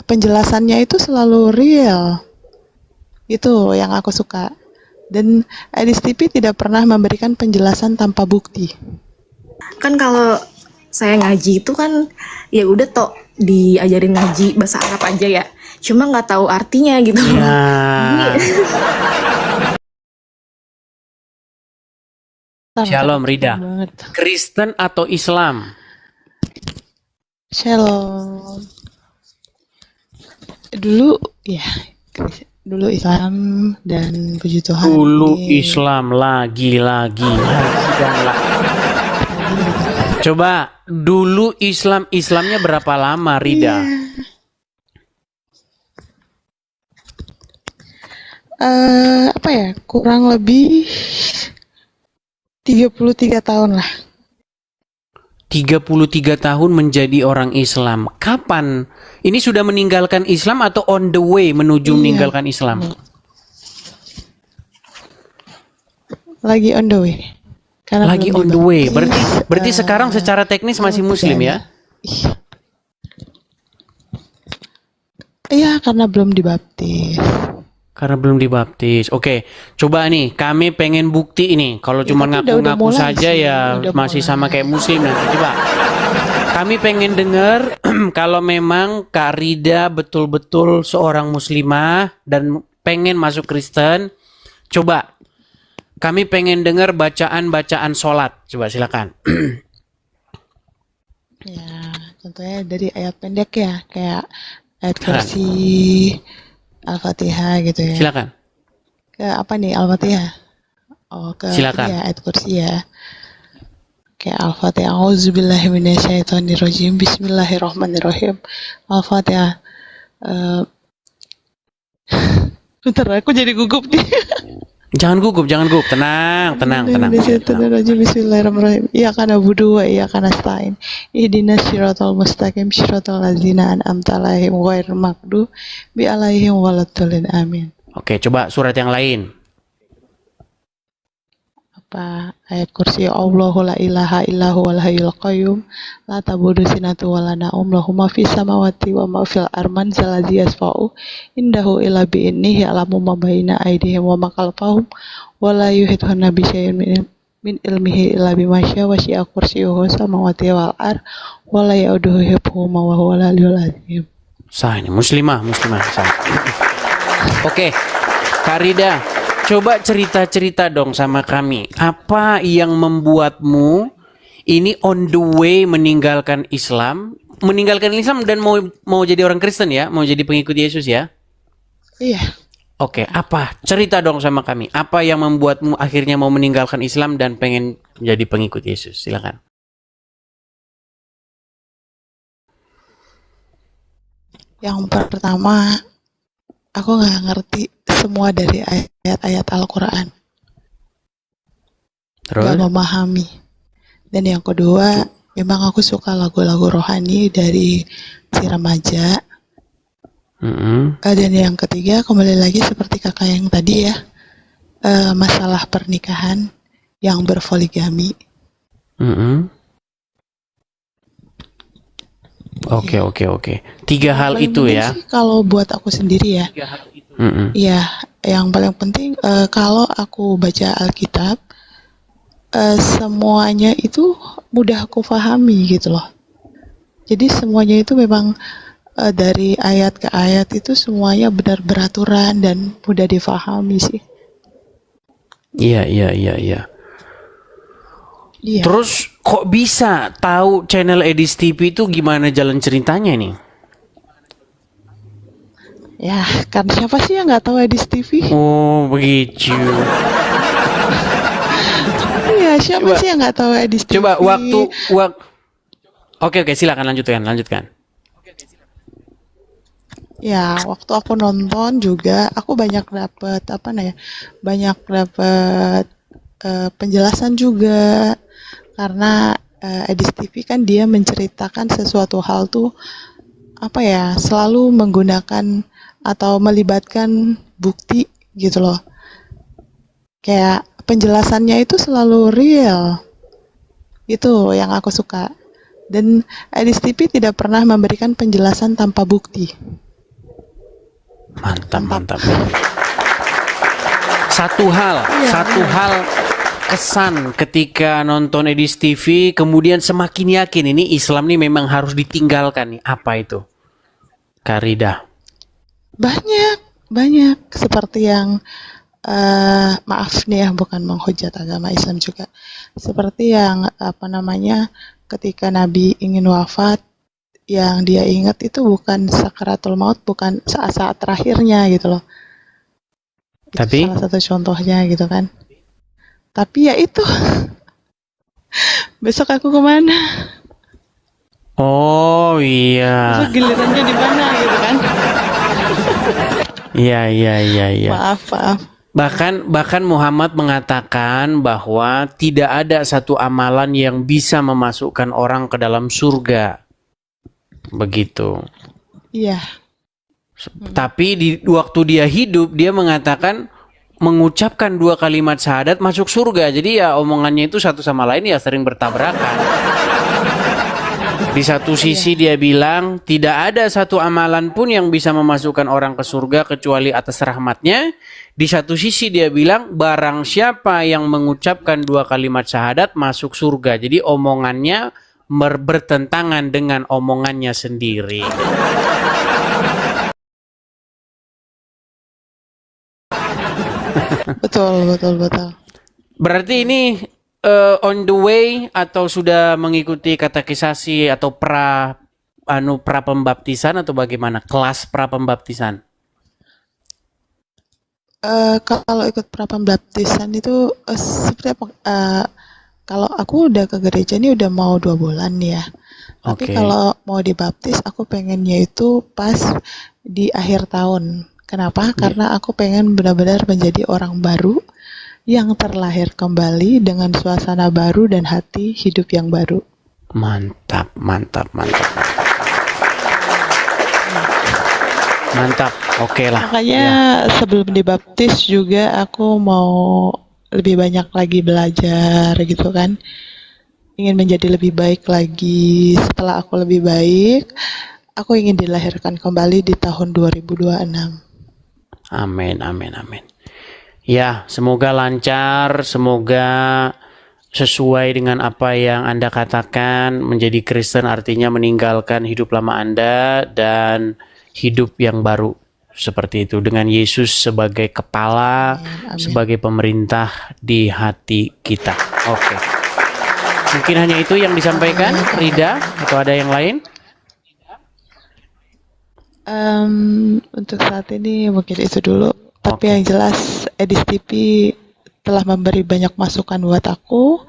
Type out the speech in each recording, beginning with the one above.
penjelasannya itu selalu real. Itu yang aku suka. Dan Edis TV tidak pernah memberikan penjelasan tanpa bukti. Kan kalau saya ngaji itu kan ya udah tok diajarin ngaji bahasa Arab aja ya. Cuma nggak tahu artinya gitu. Nah, Shalom Rida. Banget. Kristen atau Islam? Shalom. Dulu Islam dan puji Tuhan. Dulu ini Islam lagi dan lagi. Coba dulu Islamnya berapa lama, Rida? Apa ya? Kurang lebih 33 tahun lah. 33 tahun menjadi orang Islam. Kapan? Ini sudah meninggalkan Islam atau on the way menuju meninggalkan Islam? Lagi on the way. Karena Lagi on the way. Berarti sekarang secara teknis masih Muslim ya? Iya, karena belum dibaptis. Karena belum dibaptis. Oke, coba nih, kami pengen bukti ini. Kalau cuma ngaku-ngaku saja sih, ya masih sama kayak Muslim nanti. Coba, kami pengen dengar kalau memang Kak Rida betul-betul seorang Muslimah dan pengen masuk Kristen. Coba, kami pengen dengar bacaan-bacaan sholat. Coba silakan. Ya, contohnya dari ayat pendek ya, kayak ayat kursi, Al-Fatihah gitu ya. Silakan. Ke apa nih Al-Fatihah? Oh, ke Silakan. ya, ayat kursi ya. Kayak Al-Fatihah. Auzubillahi minasyaitonirrajim. Bismillahirrahmanirrahim. Al-Fatihah. Bentar, aku jadi gugup nih. Jangan gugup. Tenang. Bismillahirrahmanirrahim. Iyyaka na'budu wa iyyaka nasta'in. Ihdinas siratal mustaqim siratal ladzina an'amta 'alaihim ghairil maghdubi 'alaihim waladdallin. Amin. Oke, coba surat yang lain. Apa ayat kursi Allahu la ilaha illahu wal hayyul qayyum la tabudu sinatu wala naum lahu ma fis samawati wa ma fil arman zalazi yasfa'u indahu illa bi innihi alamu ma baina aydihim wa ma khalfahum wa la yuhituna bi syai'in min ilmihi illa bima syaa wa syi'a kursiyyuhu samawati wal ard wa la yauduhu hifdhuhuma wa huwal aliyyul azim. Sah ini muslimah sah. Oke, Kak Rida, coba cerita dong sama kami. Apa yang membuatmu ini on the way meninggalkan Islam dan mau jadi orang Kristen ya, mau jadi pengikut Yesus ya? Iya. Oke, apa? Cerita dong sama kami. Apa yang membuatmu akhirnya mau meninggalkan Islam dan pengen jadi pengikut Yesus? Silakan. Yang pertama, aku nggak ngerti semua dari ayat-ayat Al-Quran. Terus? Gak memahami. Dan yang kedua, memang aku suka lagu-lagu rohani dari si remaja. Dan yang ketiga, kembali lagi seperti kakak yang tadi ya, masalah pernikahan yang berpoligami. Oke. Tiga hal itu ya. Sih, kalau buat aku sendiri ya. Iya, yang paling penting kalau aku baca Alkitab, semuanya itu mudah aku pahami gitu loh. Jadi semuanya itu memang dari ayat ke ayat itu semuanya benar beraturan dan mudah difahami sih. Iya. Iya. Terus kok bisa tahu channel Edis TV itu gimana jalan ceritanya nih? Ya, kan siapa sih yang nggak tahu Edis TV? Oh, begitu. Iya, siapa sih yang nggak tahu Edis TV? Coba Oke, silakan lanjutkan. Ya, waktu aku nonton juga aku banyak dapat penjelasan juga karena Edis TV kan dia menceritakan sesuatu hal tuh selalu menggunakan atau melibatkan bukti gitu loh. Kayak penjelasannya itu selalu real. Itu yang aku suka. Dan Edis TV tidak pernah memberikan penjelasan tanpa bukti. Mantap, mantap. Satu hal kesan ketika nonton Edis TV, kemudian semakin yakin ini Islam nih memang harus ditinggalkan nih. Apa itu, Karida? Banyak seperti yang maaf nih ya, bukan menghujat agama Islam juga. Seperti yang ketika Nabi ingin wafat, yang dia ingat itu bukan sakaratul maut, bukan saat-saat terakhirnya gitu loh. Itu Tapi salah satu contohnya gitu kan. Tapi ya itu, besok aku kemana? oh iya. Besok gilirannya di mana gitu kan? Iya. Maaf. Bahkan Muhammad mengatakan bahwa tidak ada satu amalan yang bisa memasukkan orang ke dalam surga. Begitu. Iya. Tapi di waktu dia hidup, dia mengatakan mengucapkan 2 kalimat syahadat masuk surga. Jadi ya omongannya itu satu sama lain ya sering bertabrakan. Di satu sisi dia bilang tidak ada satu amalan pun yang bisa memasukkan orang ke surga kecuali atas rahmatnya. Di satu sisi dia bilang barang siapa yang mengucapkan 2 kalimat syahadat masuk surga. Jadi omongannya bertentangan dengan omongannya sendiri. Betul. Berarti ini on the way atau sudah mengikuti katekisasi atau pra pembaptisan atau bagaimana? Kelas pra pembaptisan? Kalau ikut prapembaptisan itu seperti apa? Kalau aku udah ke gereja ini udah mau 2 bulan nih ya. Tapi Oke. kalau mau dibaptis aku pengennya itu pas di akhir tahun. Kenapa? Karena aku pengen benar-benar menjadi orang baru yang terlahir kembali dengan suasana baru dan hati hidup yang baru. Mantap. Oke lah. Makanya sebelum dibaptis juga aku mau lebih banyak lagi belajar gitu kan. Ingin menjadi lebih baik lagi. Setelah aku lebih baik, aku ingin dilahirkan kembali di tahun 2026. Amin. Ya, semoga lancar, semoga sesuai dengan apa yang Anda katakan. Menjadi Kristen artinya meninggalkan hidup lama Anda dan hidup yang baru. Seperti itu, dengan Yesus sebagai kepala, Amin. sebagai pemerintah di hati kita. Oke. Mungkin hanya itu yang disampaikan, Rida, atau ada yang lain? Untuk saat ini mungkin itu dulu. Tapi Oke. yang jelas Edis TV telah memberi banyak masukan buat aku,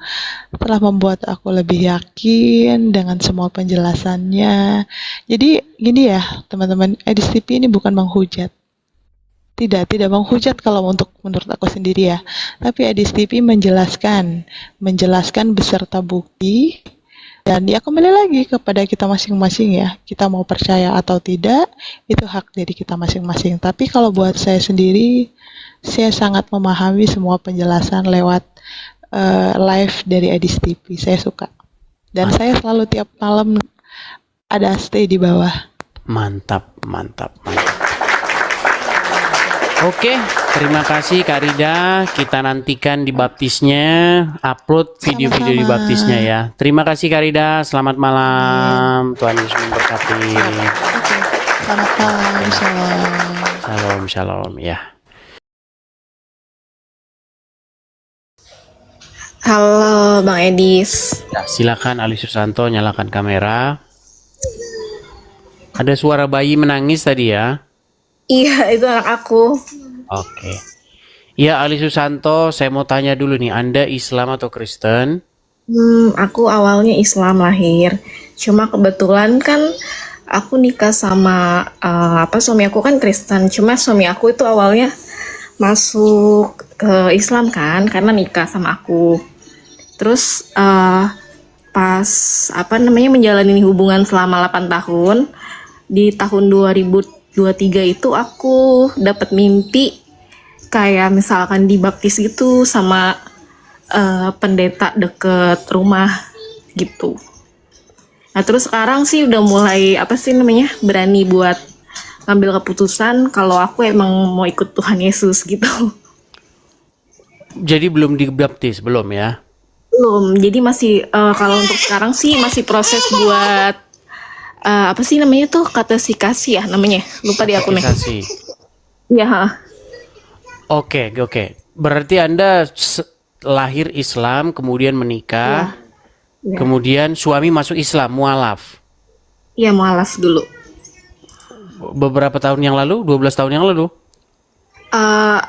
telah membuat aku lebih yakin dengan semua penjelasannya. Jadi gini ya teman-teman, Edis TV ini bukan menghujat. Tidak menghujat kalau menurut aku sendiri ya. Tapi Edis TV menjelaskan beserta bukti. Dan ya kembali lagi kepada kita masing-masing ya. Kita mau percaya atau tidak, itu hak diri kita masing-masing. Tapi kalau buat saya sendiri, saya sangat memahami semua penjelasan lewat live dari Edis TV. Saya suka. Dan saya selalu tiap malam ada stay di bawah. Mantap. Oke, terima kasih Kak Rida. Kita nantikan dibaptisnya, upload video-video Sama-sama. dibaptisnya ya. Terima kasih Kak Rida. Selamat malam. Tuhan Yesus memberkati. Oke. Selamat malam. Shalom. Shalom ya. Halo Bang Edis. Ya, silakan Ali Susanto nyalakan kamera. Ada suara bayi menangis tadi ya. Iya, itu anak aku. Oke. Ya, Ali Susanto, saya mau tanya dulu nih, Anda Islam atau Kristen? Aku awalnya Islam lahir. Cuma kebetulan kan aku nikah sama suami aku kan Kristen. Cuma suami aku itu awalnya masuk ke Islam kan karena nikah sama aku. Terus pas menjalani hubungan selama 8 tahun, di tahun 2023 itu aku dapat mimpi kayak misalkan dibaptis gitu sama pendeta deket rumah gitu. Nah terus sekarang sih udah mulai berani buat ngambil keputusan kalau aku emang mau ikut Tuhan Yesus gitu. Jadi belum dibaptis, belum ya? Belum, jadi masih kalau untuk sekarang sih masih proses buat apa sih namanya tuh katekisasi ya namanya, lupa di aku nih. Katekisasi. Iya. Ha. Oke. Berarti Anda lahir Islam, kemudian menikah, Iya. kemudian suami masuk Islam, mualaf. Iya, mualaf dulu. Beberapa tahun yang lalu, 12 tahun yang lalu.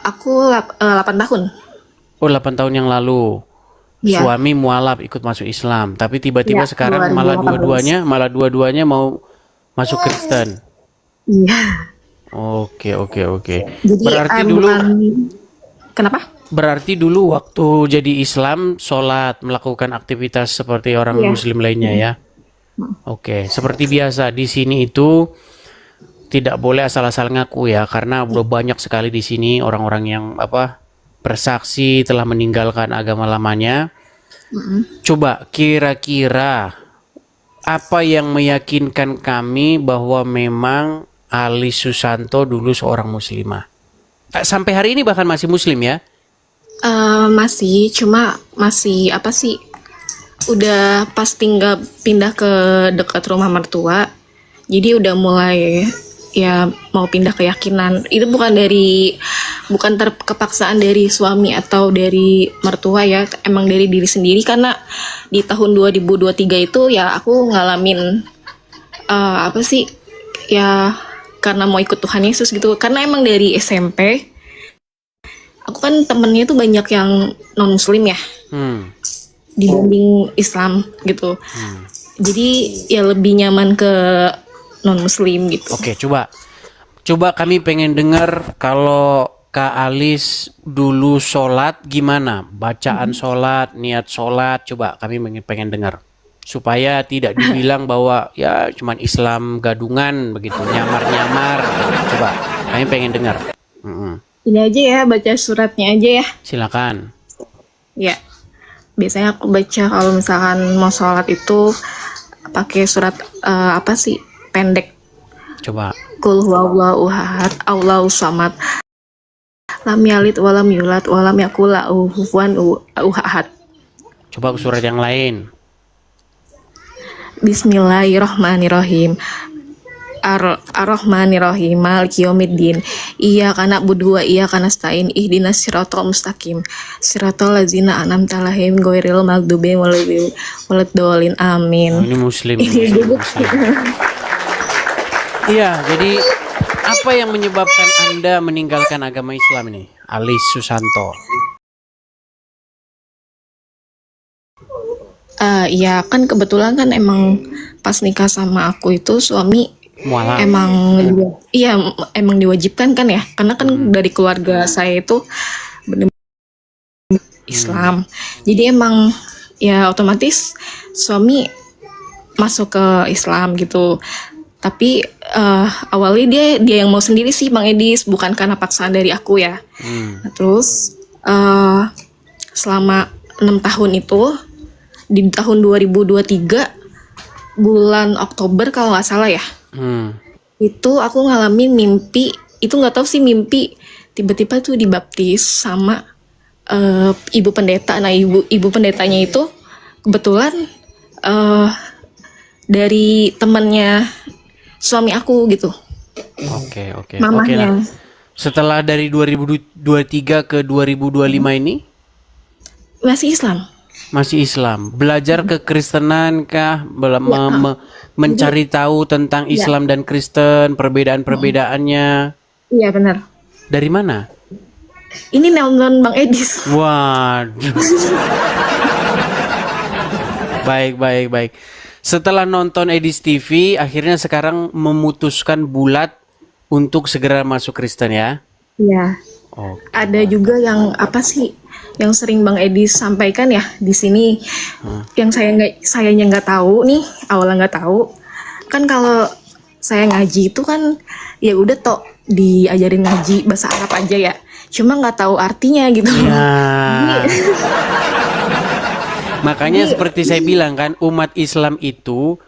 Aku 8 tahun. Oh, 8 tahun yang lalu. Iya. Suami mualaf ikut masuk Islam, tapi tiba-tiba Iya, sekarang 2018. malah dua-duanya mau masuk Kristen. Iya. Oke. Jadi kenapa? Berarti dulu waktu jadi Islam, sholat, melakukan aktivitas seperti orang Iya. Muslim lainnya ya. Oke, seperti biasa di sini itu tidak boleh asal-asal ngaku ya, karena udah banyak sekali di sini orang-orang yang bersaksi telah meninggalkan agama lamanya. Coba kira-kira apa yang meyakinkan kami bahwa memang Ali Susanto dulu seorang muslimah? Sampai hari ini bahkan masih muslim ya? Masih, cuma masih apa sih? Udah pas pindah ke dekat rumah mertua, jadi udah mulai ya mau pindah keyakinan. Itu bukan kepaksaan dari suami atau dari mertua ya, emang dari diri sendiri karena di tahun 2023 itu ya aku ngalamin apa sih? Ya karena mau ikut Tuhan Yesus gitu. Karena emang dari SMP aku kan temennya tuh banyak yang non muslim ya. Dibanding Islam gitu. Jadi ya lebih nyaman ke non muslim gitu. Oke, coba kami pengen dengar kalau Kak Alis dulu sholat gimana? Bacaan sholat, niat sholat, coba kami pengen dengar. Supaya tidak dibilang bahwa ya cuman Islam gadungan begitu, nyamar-nyamar. Coba kami pengen dengar. Ini aja ya, baca suratnya aja ya. Silakan. Ya, biasanya aku baca kalau misalkan mau sholat itu pakai surat apa sih pendek. Coba. Qul huwallahu ahad, Allahu samad, lam yalid walam yulad walam yakul lahu kufuwan ahad. Coba surat yang lain. Bismillahirrahmanirrahim. Ar-Rahmanirrahim. Maliki yaumiddin. Iyyaka na'budu wa iyyaka nasta'in. Ihdinas siratal mustaqim. Siratal ladzina an'amta 'alaihim ghairil maghdubi waladdallin. Amin. Ini muslim. Iya, jadi apa yang menyebabkan Anda meninggalkan agama Islam ini? Alis Susanto. Iya kan kebetulan kan emang pas nikah sama aku itu suami Mualaf. emang diwajibkan kan ya, karena kan dari keluarga saya itu benar-benar Islam. Jadi emang ya otomatis suami masuk ke Islam gitu. Tapi awalnya dia yang mau sendiri sih Bang Edis, bukan karena paksaan dari aku ya. Nah, terus selama 6 tahun itu di tahun 2023 bulan Oktober kalau nggak salah ya. Itu aku ngalamin mimpi, itu nggak tahu sih mimpi tiba-tiba tuh dibaptis sama ibu pendeta. Nah ibu pendetanya itu kebetulan dari temannya suami aku gitu. Oke. Mamahnya. Nah, setelah dari 2023 ke 2025 ini Masih Islam. masih Islam. Belajar kekristenan kah? Mencari tahu tentang Islam dan Kristen, perbedaan-perbedaannya. Iya benar. Dari mana? Ini nonton Bang Edis. Waduh. Baik. Setelah nonton Edis TV, akhirnya sekarang memutuskan bulat untuk segera masuk Kristen ya? Iya. Oke. Ada juga yang apa sih yang sering Bang Edis sampaikan ya di sini, yang sayanya nggak tahu nih, awalnya nggak tahu. Kan kalau saya ngaji itu kan ya udah tok diajarin ngaji bahasa Arab aja ya. Cuma nggak tahu artinya gitu. Ya. Makanya seperti saya bilang kan, umat Islam itu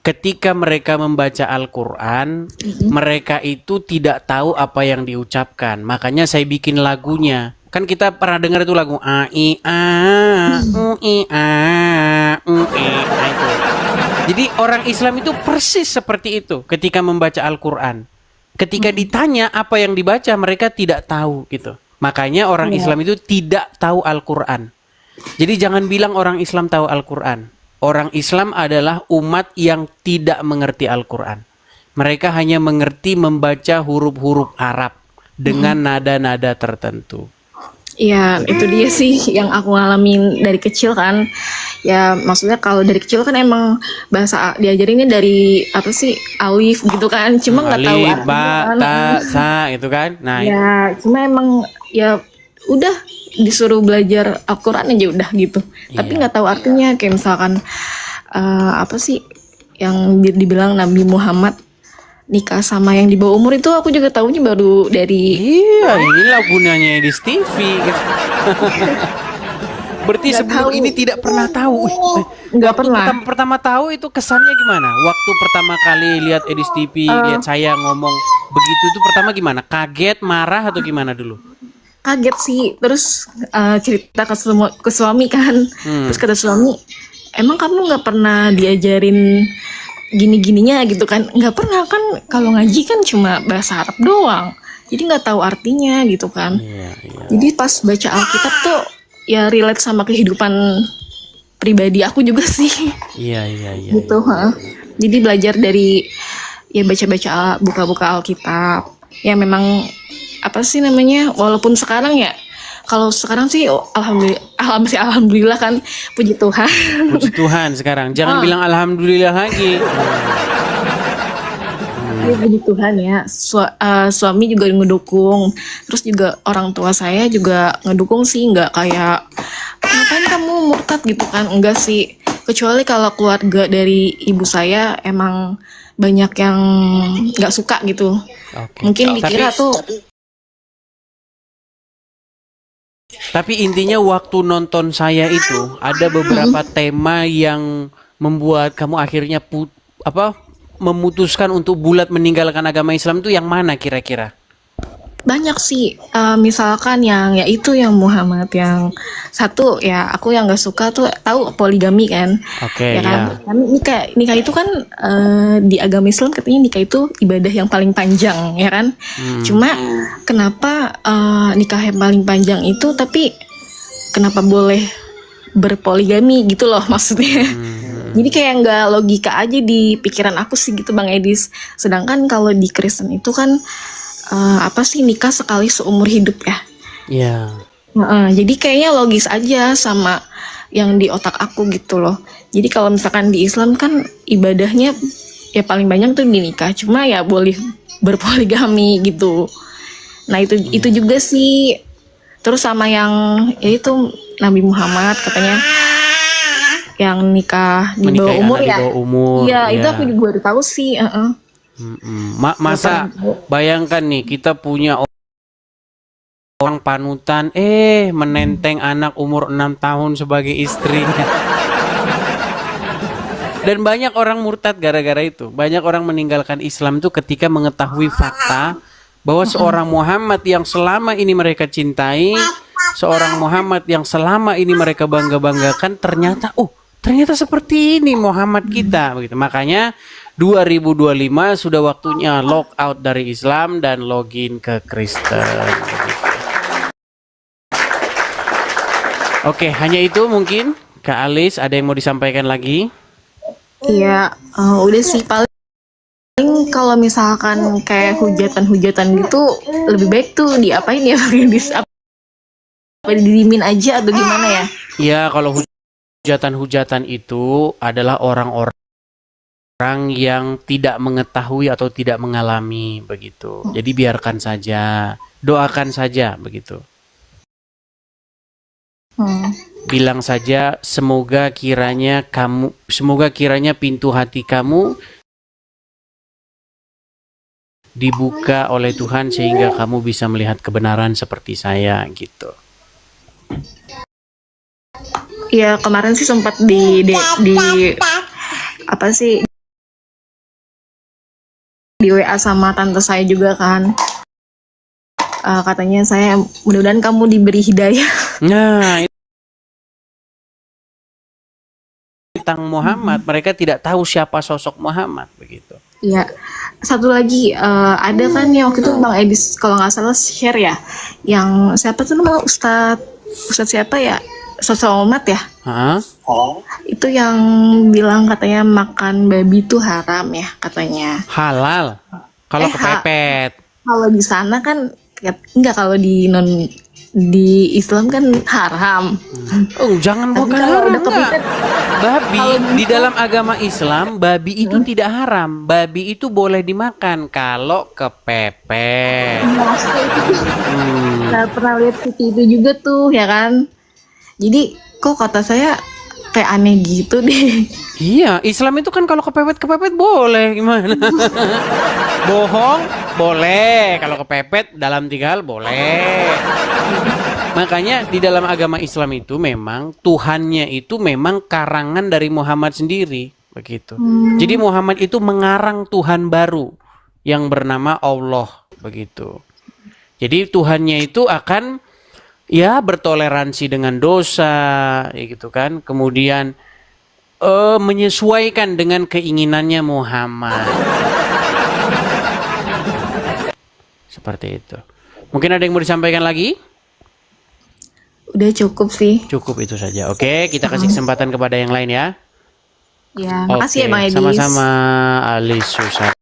ketika mereka membaca Al-Quran, mereka itu tidak tahu apa yang diucapkan. Makanya saya bikin lagunya. Kan kita pernah dengar itu lagu a i a u i a u e. Nah, itu. Jadi orang Islam itu persis seperti itu ketika membaca Al-Quran. Ketika ditanya apa yang dibaca, mereka tidak tahu gitu. Makanya orang Islam itu tidak tahu Al-Quran. Jadi jangan bilang orang Islam tahu Al-Quran. Orang Islam adalah umat yang tidak mengerti Al-Quran. Mereka hanya mengerti membaca huruf-huruf Arab dengan nada-nada tertentu. Iya, itu dia sih yang aku ngalamin dari kecil kan. Ya, maksudnya kalau dari kecil kan emang bahasa diajarinnya dari apa sih, alif gitu kan. Cuma nggak tahu Alif, artinya ba, kan. ta, sa, itu kan. Nah, Ya, cuma emang ya udah disuruh belajar Al-Quran aja udah gitu. Tapi Iya. nggak tahu artinya, kayak misalkan apa sih yang dibilang Nabi Muhammad nikah sama yang di bawah umur, itu aku juga tahunya baru dari Iya, inilah gunanya Edis TV. Berarti Nggak sebelum tahu. ini tidak pernah tahu. Nggak Waktu pernah. pertama tahu itu kesannya gimana? Waktu pertama kali lihat Edis TV, lihat saya ngomong begitu itu pertama gimana? Kaget, marah atau gimana dulu? Kaget sih. Terus cerita ke suami kan. Terus kata suami, emang kamu nggak pernah diajarin gini-gininya gitu kan? Nggak pernah kan, kalau ngaji kan cuma bahasa Arab doang, jadi nggak tahu artinya gitu kan. Iya, iya. Jadi pas baca Alkitab tuh ya relate sama kehidupan pribadi aku juga sih. Iya, iya, iya. Gitu, ha. Jadi belajar dari ya baca-baca, buka-buka Alkitab. Ya memang apa sih namanya? Walaupun sekarang ya, kalau sekarang sih alhamdulillah kan, puji Tuhan. Puji Tuhan sekarang. Jangan bilang alhamdulillah lagi. Ya, puji Tuhan ya. Suami juga ngedukung. Terus juga orang tua saya juga ngedukung sih, nggak kayak ngapain kamu murtad gitu kan, enggak sih. Kecuali kalau keluarga dari ibu saya emang banyak yang nggak suka gitu. Oke. Mungkin dikira Tapi intinya waktu nonton saya itu ada beberapa tema yang membuat kamu akhirnya memutuskan untuk bulat meninggalkan agama Islam itu yang mana kira-kira? banyak sih. Misalkan yang ya itu yang Muhammad yang satu, ya aku yang nggak suka tuh tahu poligami kan. Oke, Ya kan, ya. kan nikah itu kan di agama Islam katanya nikah itu ibadah yang paling panjang ya kan. Cuma kenapa nikah yang paling panjang itu tapi kenapa boleh berpoligami gitu loh maksudnya. Jadi kayak nggak logika aja di pikiran aku sih gitu Bang Edis. Sedangkan kalau di Kristen itu kan apa sih, nikah sekali seumur hidup ya. Iya. Jadi kayaknya logis aja sama yang di otak aku gitu loh. Jadi kalau misalkan di Islam kan ibadahnya ya paling banyak tuh di nikah, cuma ya boleh berpoligami gitu. Nah itu juga sih. Terus sama yang yaitu Nabi Muhammad katanya yang nikah di bawah Menikahi umur anak di ya. bawah umur, Iya, itu ya. aku juga baru tahu sih. Masa bayangkan nih kita punya orang panutan menenteng anak umur 6 tahun sebagai istrinya. Dan banyak orang murtad gara-gara itu. Banyak orang meninggalkan Islam itu ketika mengetahui fakta bahwa seorang Muhammad yang selama ini mereka cintai, seorang Muhammad yang selama ini mereka bangga-banggakan, ternyata seperti ini Muhammad kita begitu. Makanya 2025 sudah waktunya lock out dari Islam dan login ke Kristen. Oke, hanya itu mungkin. Kak Alis, ada yang mau disampaikan lagi? Iya, udah sih paling kalau misalkan kayak hujatan-hujatan gitu lebih baik tuh diapain ya, apa didimin aja atau gimana ya? Ya, kalau hujatan-hujatan itu adalah orang-orang yang tidak mengetahui atau tidak mengalami begitu. Jadi biarkan saja, doakan saja begitu. Bilang saja semoga kiranya pintu hati kamu dibuka oleh Tuhan sehingga kamu bisa melihat kebenaran seperti saya gitu. Iya, kemarin sih sempat di apa sih di WA sama tante saya juga kan. Katanya saya mudah-mudahan kamu diberi hidayah. Nah, tentang Muhammad, mereka tidak tahu siapa sosok Muhammad begitu. Iya. Satu lagi ada kan yang waktu itu Bang Edis kalau nggak salah share ya, yang siapa tuh namanya Ustadz siapa ya? Ustadz Somad ya? Hah? Itu yang bilang katanya makan babi itu haram ya katanya. Halal. Kalau kepepet. Kalau di sana kan enggak, kalau di Islam kan haram. Oh, jangan Tapi bukan kalau haram. udah kepepet, Babi kalau di dalam agama Islam, babi itu tidak haram. Babi itu boleh dimakan kalau kepepet. maksudnya itu pernah lihat seperti itu juga tuh ya kan. Jadi kok kata saya kayak aneh gitu deh. Iya, Islam itu kan kalau kepepet boleh, gimana? Bohong boleh, kalau kepepet dalam 3 hal boleh. Makanya di dalam agama Islam itu memang Tuhannya itu memang karangan dari Muhammad sendiri, begitu. Jadi Muhammad itu mengarang Tuhan baru yang bernama Allah, begitu. Jadi Tuhannya itu akan ya bertoleransi dengan dosa, ya gitu kan. Kemudian menyesuaikan dengan keinginannya Muhammad. Seperti itu. Mungkin ada yang mau disampaikan lagi? Udah cukup sih. Cukup itu saja. Oke, kita kasih kesempatan kepada yang lain ya. Ya, makasih ya Bang Edis. Sama-sama, Alis Susah.